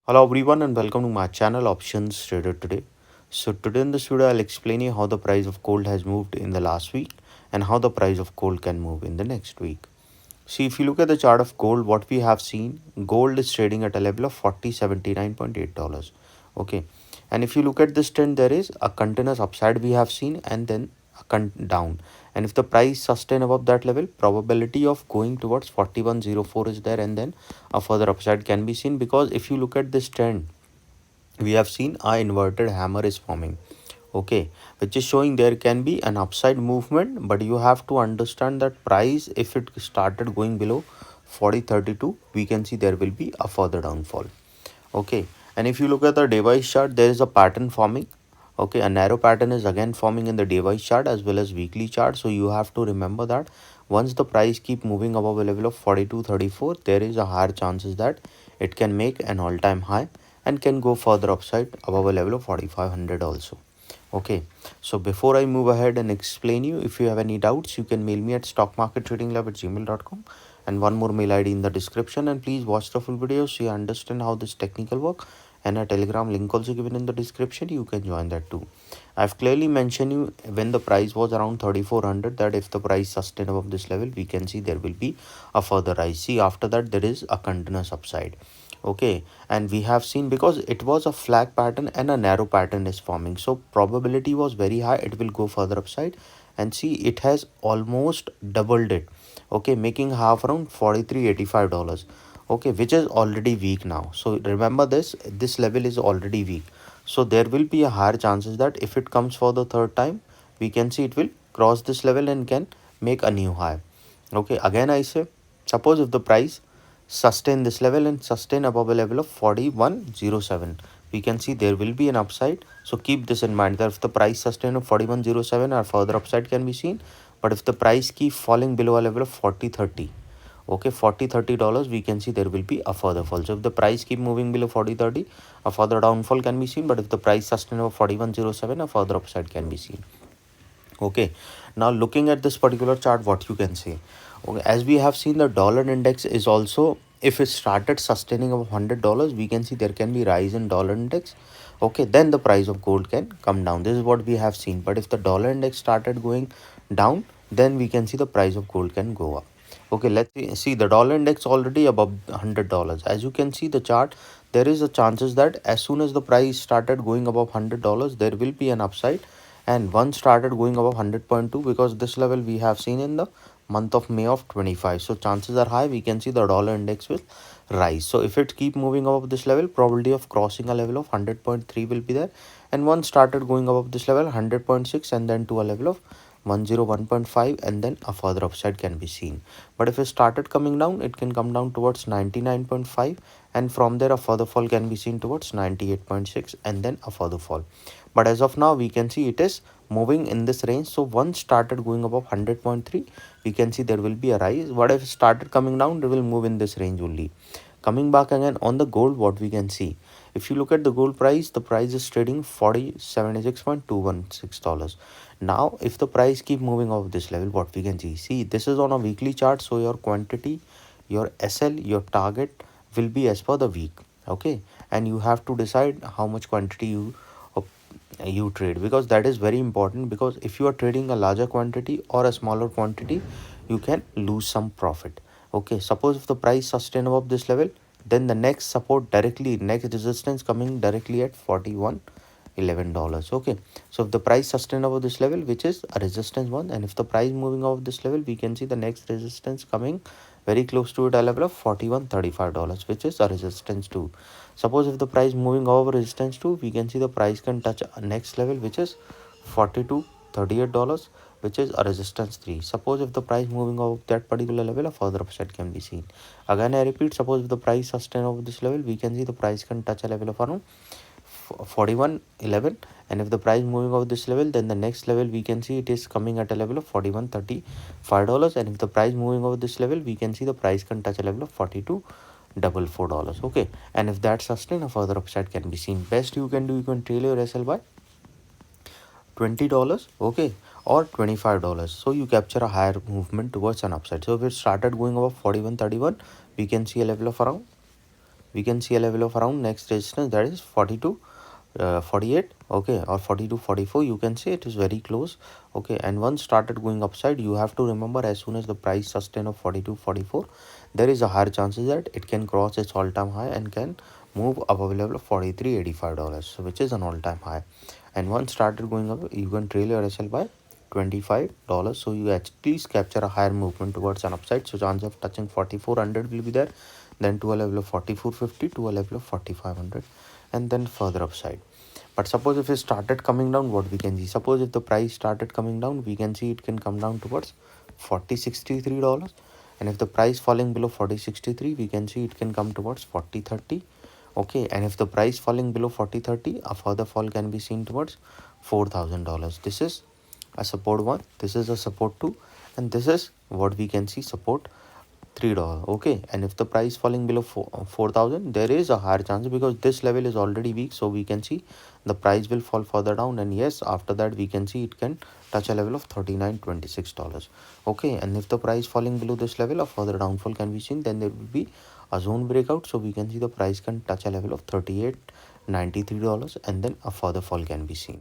Hello everyone and welcome to my channel Options Trader Today. So today in this video I'll explain you how the price of gold has moved in the last week and how the price of gold can move in the next week. See, if you look at the chart of gold, what we have seen, gold is trading at a level of $4079.8. Okay, and if you look at this trend, there is a continuous upside we have seen and then a down. And if the price sustain above that level, probability of going towards 4104 is there, and then a further upside can be seen, because if you look at this trend, we have seen a inverted hammer is forming. Okay, which is showing there can be an upside movement, but you have to understand that price, if it started going below 4032, we can see there will be a further downfall. Okay, and if you look at the device chart, there is a pattern forming. Okay, a narrow pattern is again forming in the device chart as well as weekly chart. So you have to remember that once the price keep moving above a level of 4234, there is a higher chances that it can make an all-time high and can go further upside above a level of 4500 also. Okay, so before I move ahead and explain you, if you have any doubts, you can mail me at stockmarkettradinglab@gmail.com, and one more mail ID in the description. And please watch the full video so you understand how this technical work, and a telegram link also given in the description. You can join that too. I've clearly mentioned you when the price was around 3400 that if the price sustain above this level, we can see there will be a further rise. See, after that there is a continuous upside. Okay, and we have seen, because it was a flag pattern and a narrow pattern is forming, so probability was very high it will go further upside. And see, it has almost doubled it. Okay, making half around $43.85. Okay, which is already weak now. So remember this level is already weak, so there will be a higher chances that if it comes for the third time, we can see it will cross this level and can make a new high. Okay, again I say, suppose if the price sustain this level and sustain above a level of 4107, we can see there will be an upside. So keep this in mind that if the price sustain of 4107, our further upside can be seen. But if the price keep falling below a level of 4030, okay, $40-30, we can see there will be a further fall. So if the price keep moving below 4030, a further downfall can be seen. But if the price sustain of 4107, a further upside can be seen. Okay, now looking at this particular chart, what you can say, okay, as we have seen, the dollar index is also, if it started sustaining of $100, we can see there can be rise in dollar index. Okay, then the price of gold can come down. This is what we have seen. But if the dollar index started going down, then we can see the price of gold can go up. Okay, let's see the dollar index already above $100. As you can see the chart, there is a chances that as soon as the price started going above $100, there will be an upside. And one started going above 100.2, because this level we have seen in the month of May of 25. So chances are high we can see the dollar index will rise. So if it keep moving above this level, probability of crossing a level of 100.3 will be there. And one started going above this level 100.6, and then to a level of 101.5, and then a further upside can be seen. But if it started coming down, it can come down towards 99.5, and from there a further fall can be seen towards 98.6, and then a further fall. But as of now, we can see it is moving in this range. So once started going above 100.3, we can see there will be a rise. What if it started coming down, it will move in this range only. Coming back again on the gold, what we can see, if you look at the gold price, the price is trading $76.216. Now if the price keep moving off this level, what we can see, this is on a weekly chart, so your quantity, your SL, your target will be as per the week. Okay, and you have to decide how much quantity you trade, because that is very important. Because if you are trading a larger quantity or a smaller quantity, you can lose some profit. Okay, suppose if the price sustain above this level, then the next support directly, next resistance coming directly at $41.11. Okay, so if the price sustain above this level, which is a resistance one, and if the price moving above this level, we can see the next resistance coming very close to it, a level of $41.35, which is a resistance 2. Suppose if the price moving over resistance 2, we can see the price can touch a next level, which is $42.38, which is a resistance 3. Suppose if the price moving over that particular level, a further upside can be seen. Again I repeat, suppose if the price sustain over this level, we can see the price can touch a level of around 41.11, and if the price moving over this level, then the next level we can see it is coming at a level of $41.35, and if the price moving over this level, we can see the price can touch a level of $42.44. Okay, and if that sustain, a further upside can be seen. Best you can do, you can trail your SL by $20, okay, or $25, so you capture a higher movement towards an upside. So if it started going above 41.31, we can see a level of around, we can see a level of around next resistance, that is 42 48, okay, or 42 44, you can say. It is very close, okay. And once started going upside, you have to remember, as soon as the price sustain of 42 44, there is a higher chances that it can cross its all-time high and can move above level of $43.85, which is an all-time high. And once started going up, you can trail your SL by $25, so you at least capture a higher movement towards an upside. So chance of touching 4400 will be there, then to a level of 4450, to a level of 4500, and then further upside. But suppose if it started coming down, what we can see, suppose if the price started coming down, we can see it can come down towards $40.63. And if the price falling below 40.63, we can see it can come towards 40.30, okay. And if the price falling below 40.30, a further fall can be seen towards $4,000. This is a support 1, this is a support 2, and this is what we can see, support $3, okay. And if the price falling below 4,000, there is a higher chance, because this level is already weak, so we can see the price will fall further down, and yes, after that we can see it can touch a level of $39.26, okay. And if the price falling below this level, a further downfall can be seen, then there will be a zone breakout, so we can see the price can touch a level of $38.93, and then a further fall can be seen.